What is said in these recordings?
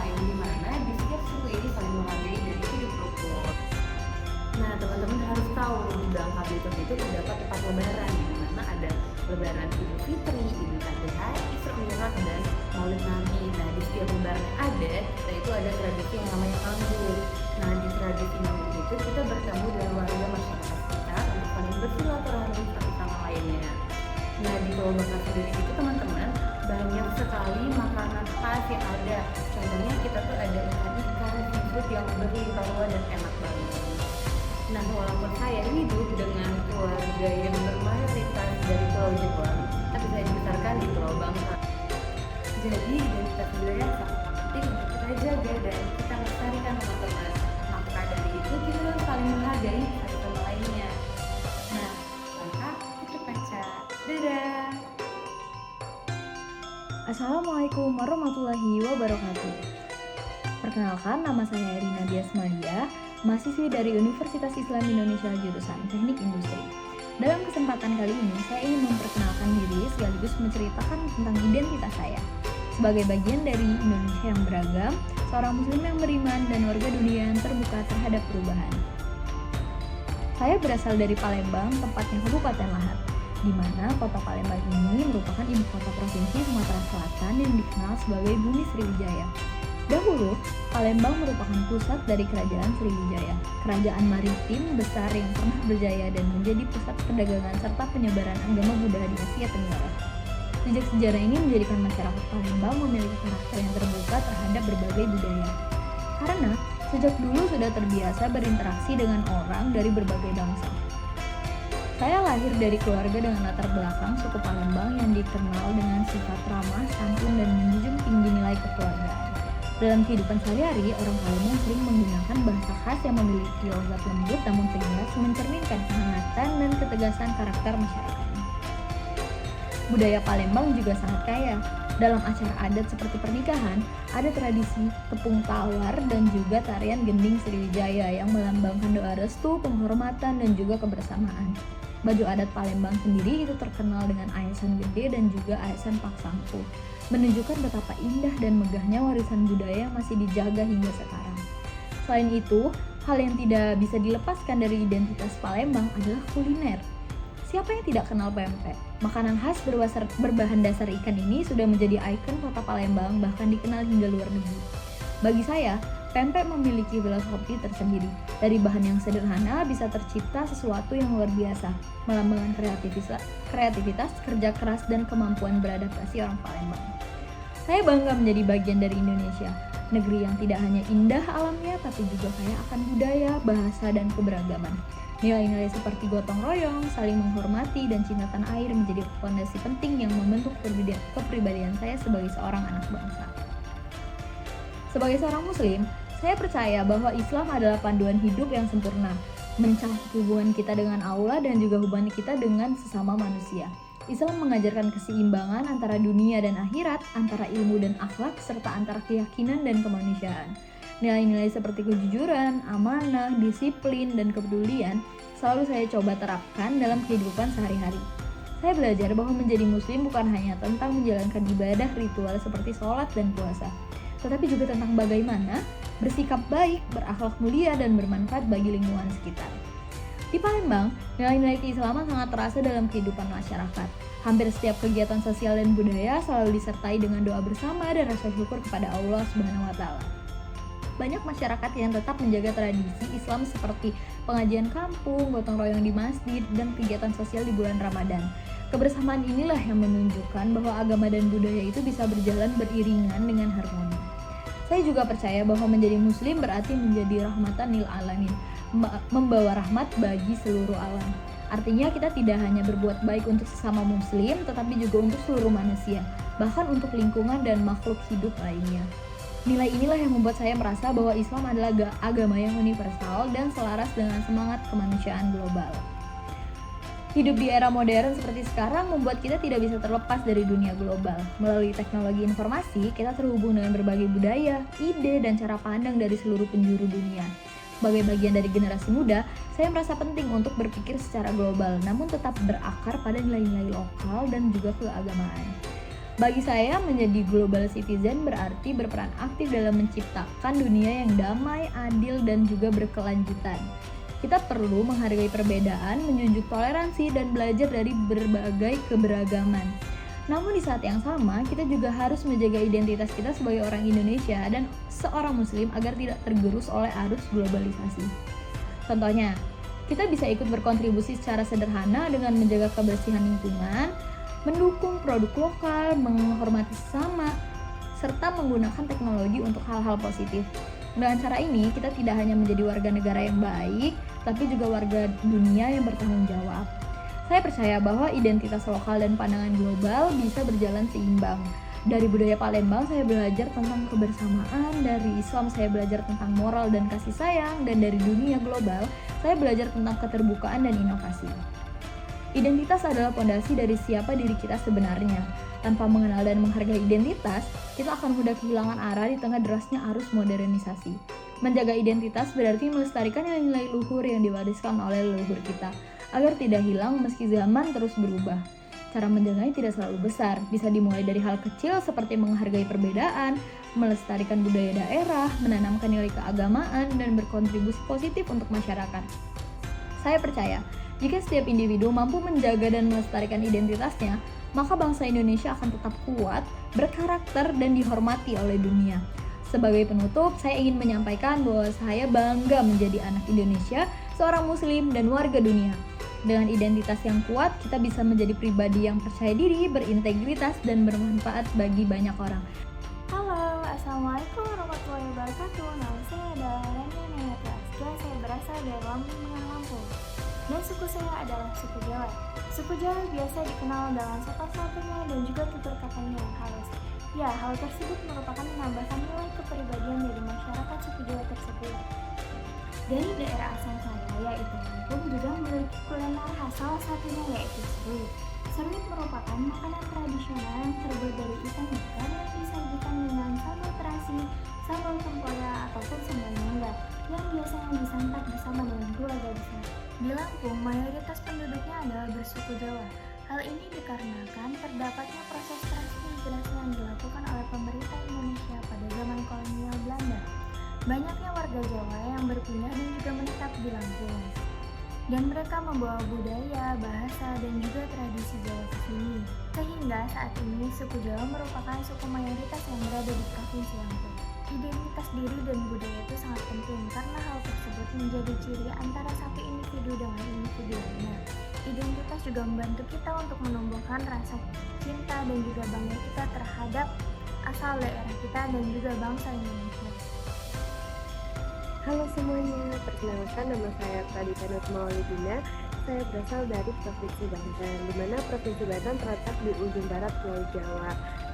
lain di mana di setiap suku ini saling menghargai dan hidup rukun. Nah, teman-teman harus tahu di dalam kalender itu terdapat 4 lebaran, di mana ada lebaran Idul Fitri, Idul Adha, Isra Mi'raj, dan Maulid Nabi. Nah, di setiap lebaran yang ada, kita itu ada tradisi yang namanya ngambul. Nah, di tradisi ngambul itu kita bertemu dengan warga masyarakat sekitar untuk saling bersilaturahmi satu sama lainnya. Nah, di Pulau Bangka sendiri itu teman-teman banyak sekali makanan khas yang ada. Contohnya kita tuh ada ikan seafood yang berlimpah ruah dan enak banget. Nah, walaupun saya hidup dengan keluarga yang bermayoritas dari Pulau Jawa, tapi saya dibesarkan di Pulau Bangka. Jadi identitas budaya sangat penting untuk kita jaga dan kita lestarikan, teman-teman. Maka dari itu kita harus saling menghargai satu sama lainnya. Nah, lengkap tutup kaca. Dadah. Assalamualaikum warahmatullahi wabarakatuh. Perkenalkan, nama saya Rina Diasmadia, mahasiswi dari Universitas Islam Indonesia jurusan Teknik Industri. Dalam kesempatan kali ini, saya ingin memperkenalkan diri sekaligus menceritakan tentang identitas saya. Sebagai bagian dari Indonesia yang beragam, seorang muslim yang beriman dan warga dunia yang terbuka terhadap perubahan. Saya berasal dari Palembang, tepatnya Kabupaten Lahat, di mana kota Palembang ini merupakan ibu kota provinsi Sumatera Selatan yang dikenal sebagai Bumi Sriwijaya. Dahulu, Palembang merupakan pusat dari Kerajaan Sriwijaya, kerajaan maritim besar yang pernah berjaya dan menjadi pusat perdagangan serta penyebaran agama Buddha di Asia Tenggara. Jejak sejarah ini menjadikan masyarakat Palembang memiliki karakter yang terbuka terhadap berbagai budaya. Karena sejak dulu sudah terbiasa berinteraksi dengan orang dari berbagai bangsa. Saya lahir dari keluarga dengan latar belakang suku Palembang yang dikenal dengan sifat ramah, santun, dan menjunjung tinggi nilai kekeluargaan. Dalam kehidupan sehari-hari, orang Palembang sering menggunakan bahasa khas yang memiliki logat lembut namun tegas, mencerminkan kehangatan dan ketegasan karakter masyarakat. Budaya Palembang juga sangat kaya. Dalam acara adat seperti pernikahan, ada tradisi tepung tawar dan juga tarian gending Sriwijaya yang melambangkan doa restu, penghormatan, dan juga kebersamaan. Baju adat Palembang sendiri itu terkenal dengan ayasan gede dan juga ayasan paksangku, menunjukkan betapa indah dan megahnya warisan budaya yang masih dijaga hingga sekarang. Selain itu, hal yang tidak bisa dilepaskan dari identitas Palembang adalah kuliner. Siapa yang tidak kenal pempek? Makanan khas berbahan dasar ikan ini sudah menjadi ikon kota Palembang, bahkan dikenal hingga luar negeri. Bagi saya, pempek memiliki filosofi tersendiri. Dari bahan yang sederhana bisa tercipta sesuatu yang luar biasa, melambangkan kreativitas, kerja keras, dan kemampuan beradaptasi orang Palembang. Saya bangga menjadi bagian dari Indonesia, negeri yang tidak hanya indah alamnya, tapi juga kaya akan budaya, bahasa, dan keberagaman. Nilai-nilai seperti gotong royong, saling menghormati, dan cinta tanah air menjadi fondasi penting yang membentuk kepribadian saya sebagai seorang anak bangsa. Sebagai seorang muslim, saya percaya bahwa Islam adalah panduan hidup yang sempurna, mencakup hubungan kita dengan Allah dan juga hubungan kita dengan sesama manusia. Islam mengajarkan keseimbangan antara dunia dan akhirat, antara ilmu dan akhlak, serta antara keyakinan dan kemanusiaan. Nilai-nilai seperti kejujuran, amanah, disiplin, dan kepedulian selalu saya coba terapkan dalam kehidupan sehari-hari. Saya belajar bahwa menjadi muslim bukan hanya tentang menjalankan ibadah ritual seperti sholat dan puasa, tetapi juga tentang bagaimana bersikap baik, berakhlak mulia, dan bermanfaat bagi lingkungan sekitar. Di Palembang, nilai-nilai keislaman sangat terasa dalam kehidupan masyarakat. Hampir setiap kegiatan sosial dan budaya selalu disertai dengan doa bersama dan rasa syukur kepada Allah Subhanahu wa Ta'ala. Banyak masyarakat yang tetap menjaga tradisi Islam seperti pengajian kampung, gotong royong di masjid, dan kegiatan sosial di bulan Ramadan. Kebersamaan inilah yang menunjukkan bahwa agama dan budaya itu bisa berjalan beriringan dengan harmoni. Saya juga percaya bahwa menjadi muslim berarti menjadi rahmatan lil alamin, membawa rahmat bagi seluruh alam. Artinya kita tidak hanya berbuat baik untuk sesama muslim, tetapi juga untuk seluruh manusia, bahkan untuk lingkungan dan makhluk hidup lainnya. Nilai inilah yang membuat saya merasa bahwa Islam adalah agama yang universal dan selaras dengan semangat kemanusiaan global. Hidup di era modern seperti sekarang membuat kita tidak bisa terlepas dari dunia global. Melalui teknologi informasi, kita terhubung dengan berbagai budaya, ide, dan cara pandang dari seluruh penjuru dunia. Sebagai bagian dari generasi muda, saya merasa penting untuk berpikir secara global, namun tetap berakar pada nilai-nilai lokal dan juga keagamaan. Bagi saya, menjadi global citizen berarti berperan aktif dalam menciptakan dunia yang damai, adil, dan juga berkelanjutan. Kita perlu menghargai perbedaan, menjunjung toleransi, dan belajar dari berbagai keberagaman. Namun di saat yang sama, kita juga harus menjaga identitas kita sebagai orang Indonesia dan seorang Muslim agar tidak tergerus oleh arus globalisasi. Contohnya, kita bisa ikut berkontribusi secara sederhana dengan menjaga kebersihan lingkungan, mendukung produk lokal, menghormati sesama, serta menggunakan teknologi untuk hal-hal positif. Dengan cara ini, kita tidak hanya menjadi warga negara yang baik, tapi juga warga dunia yang bertanggung jawab. Saya percaya bahwa identitas lokal dan pandangan global bisa berjalan seimbang. Dari budaya Palembang, saya belajar tentang kebersamaan, dari Islam saya belajar tentang moral dan kasih sayang, dan dari dunia global, saya belajar tentang keterbukaan dan inovasi. Identitas adalah fondasi dari siapa diri kita sebenarnya. Tanpa mengenal dan menghargai identitas, kita akan mudah kehilangan arah di tengah derasnya arus modernisasi. Menjaga identitas berarti melestarikan nilai luhur yang diwariskan oleh leluhur kita, agar tidak hilang meski zaman terus berubah. Cara menjaganya tidak selalu besar, bisa dimulai dari hal kecil seperti menghargai perbedaan, melestarikan budaya daerah, menanamkan nilai keagamaan, dan berkontribusi positif untuk masyarakat. Saya percaya, jika setiap individu mampu menjaga dan melestarikan identitasnya, maka bangsa Indonesia akan tetap kuat, berkarakter, dan dihormati oleh dunia. Sebagai penutup, saya ingin menyampaikan bahwa saya bangga menjadi anak Indonesia, seorang Muslim, dan warga dunia. Dengan identitas yang kuat, kita bisa menjadi pribadi yang percaya diri, berintegritas, dan bermanfaat bagi banyak orang. Halo, Assalamualaikum warahmatullahi wabarakatuh. Nama saya adalah Rania Nayati Askia. Saya berasal dari Lampung, Lampung. Dan suku saya adalah suku Jawa. Suku Jawa biasa dikenal dengan sapa-sapanya dan juga tutur katanya yang halus. Ya, hal tersebut merupakan menambahkan nilai kepribadian dari masyarakat suku Jawa tersebut. Dari daerah asal saya, yaitu Lampung, juga memiliki kuliner khas, salah satunya yaitu seruit. Seruit merupakan makanan tradisional yang terbuat dari ikan bakar yang disajikan dengan sambal terasi, sambal tempoyak, ataupun sambal mangga yang biasanya disantap bersama dengan keluarga besar. Di Lampung, mayoritas penduduknya adalah bersuku Jawa. Hal ini dikarenakan terdapatnya proses transmigrasi yang dilakukan oleh pemerintah Indonesia pada zaman kolonial Belanda. Banyaknya warga Jawa yang berpindah dan juga menetap di Lampung. Dan mereka membawa budaya, bahasa, dan juga tradisi Jawa ke sini. Sehingga saat ini suku Jawa merupakan suku mayoritas yang berada di Provinsi Lampung. Identitas diri dan budaya itu sangat penting karena hal tersebut menjadi ciri antara satu individu dengan individu lainnya. Identitas juga membantu kita untuk menumbuhkan rasa cinta dan juga bangga kita terhadap asal daerah kita dan juga bangsa Indonesia. Halo semuanya, perkenalkan nama saya Pradita Nurmaulidina. Saya berasal dari Provinsi Banten, di mana Provinsi Banten terletak di ujung barat Pulau Jawa.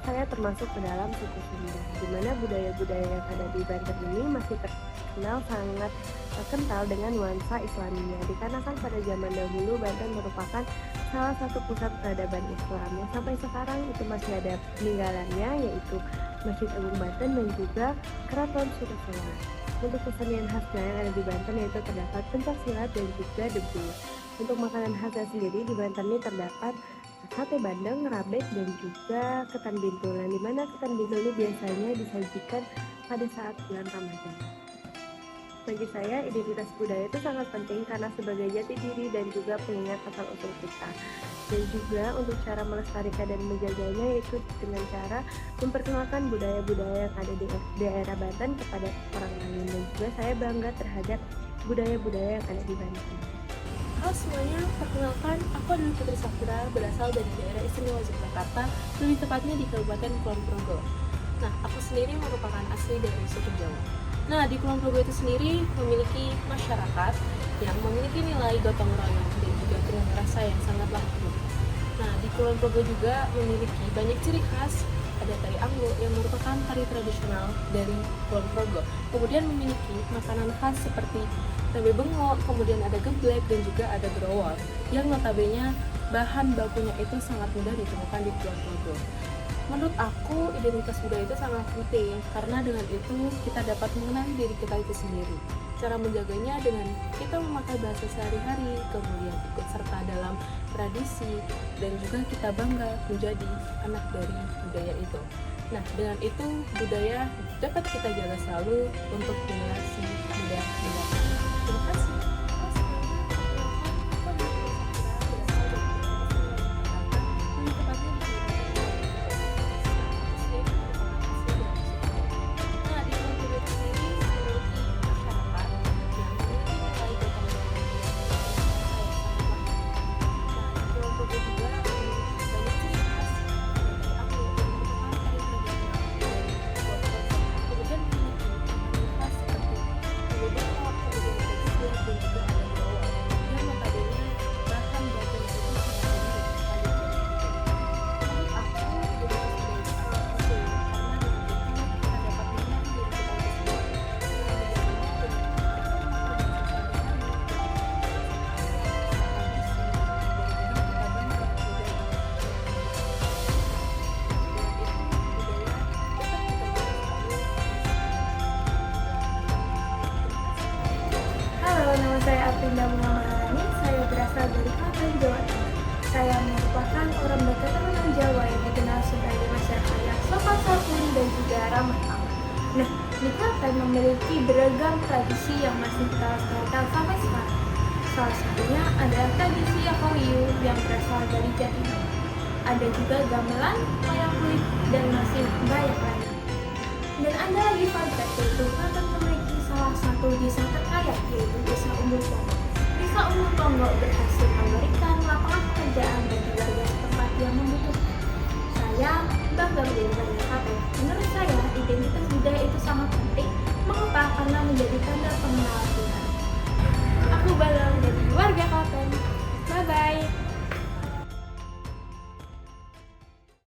Saya termasuk ke dalam suku Sunda, di mana budaya-budaya yang ada di Banten ini masih terkenal sangat kental dengan nuansa Islamnya. Dikarenakan pada zaman dahulu Banten merupakan salah satu pusat peradaban Islam yang sampai sekarang itu masih ada peninggalannya, yaitu Masjid Agung Banten dan juga Keraton Sureswara. Untuk kesenian khasnya yang ada di Banten yaitu terdapat pencaksilat dan juga debus. Untuk makanan khasnya sendiri di Banten ini terdapat sate bandeng, rabek, dan juga ketan bintulan, di mana ketan bintul ini biasanya disajikan pada saat bulan Ramadan. Bagi saya, identitas budaya itu sangat penting karena sebagai jati diri dan juga pengingat asal-usul kita. Dan juga untuk cara melestarikan dan menjaganya yaitu dengan cara memperkenalkan budaya-budaya yang ada di daerah Banten kepada orang lain. Dan juga saya bangga terhadap budaya-budaya yang ada di Banten. Halo semuanya, perkenalkan aku adalah Putri Safira, berasal dari daerah istimewa Yogyakarta, lebih tepatnya di Kabupaten Kulon Progo. Nah, aku sendiri merupakan asli dari suku Jawa. Nah, di Kulon Progo itu sendiri memiliki masyarakat yang memiliki nilai gotong royong dan juga dengan rasa yang sangatlah penuh. Nah, di Kulon Progo juga memiliki banyak ciri khas. Ada tari anglo yang merupakan tari tradisional dari Kulon Progo. Kemudian memiliki makanan khas seperti tempe bengok, kemudian ada geblek dan juga ada growol yang notabene bahan bakunya itu sangat mudah ditemukan di Kulon Progo. Menurut aku, identitas budaya itu sangat penting karena dengan itu kita dapat mengenali diri kita itu sendiri. Cara menjaganya dengan kita memakai bahasa sehari-hari, kemudian ikut serta dalam tradisi, dan juga kita bangga menjadi anak dari budaya itu. Nah, dengan itu budaya dapat kita jaga selalu untuk generasi muda mendatang. Terima kasih. Halo, nama saya Aprinda Muhammad. Saya berasal dari Klaten, Jawa Tengah. Saya merupakan orang berketurunan Jawa yang dikenal sebagai masyarakat yang sopan santun dan juga ramah tamah. Nah, di Klaten memiliki beragam tradisi yang masih kita lestarikan sampai sekarang. Salah satunya ada tradisi Yakowiyu yang berasal dari Jatimulyo. Ada juga gamelan, wayang kulit, dan masih banyak lainnya. Dan ada lagi fun fact, yaitu Klaten memiliki salah satu desa terkaya, yaitu Desa Umbul Ponggok. Desa Umbul Ponggok berhasil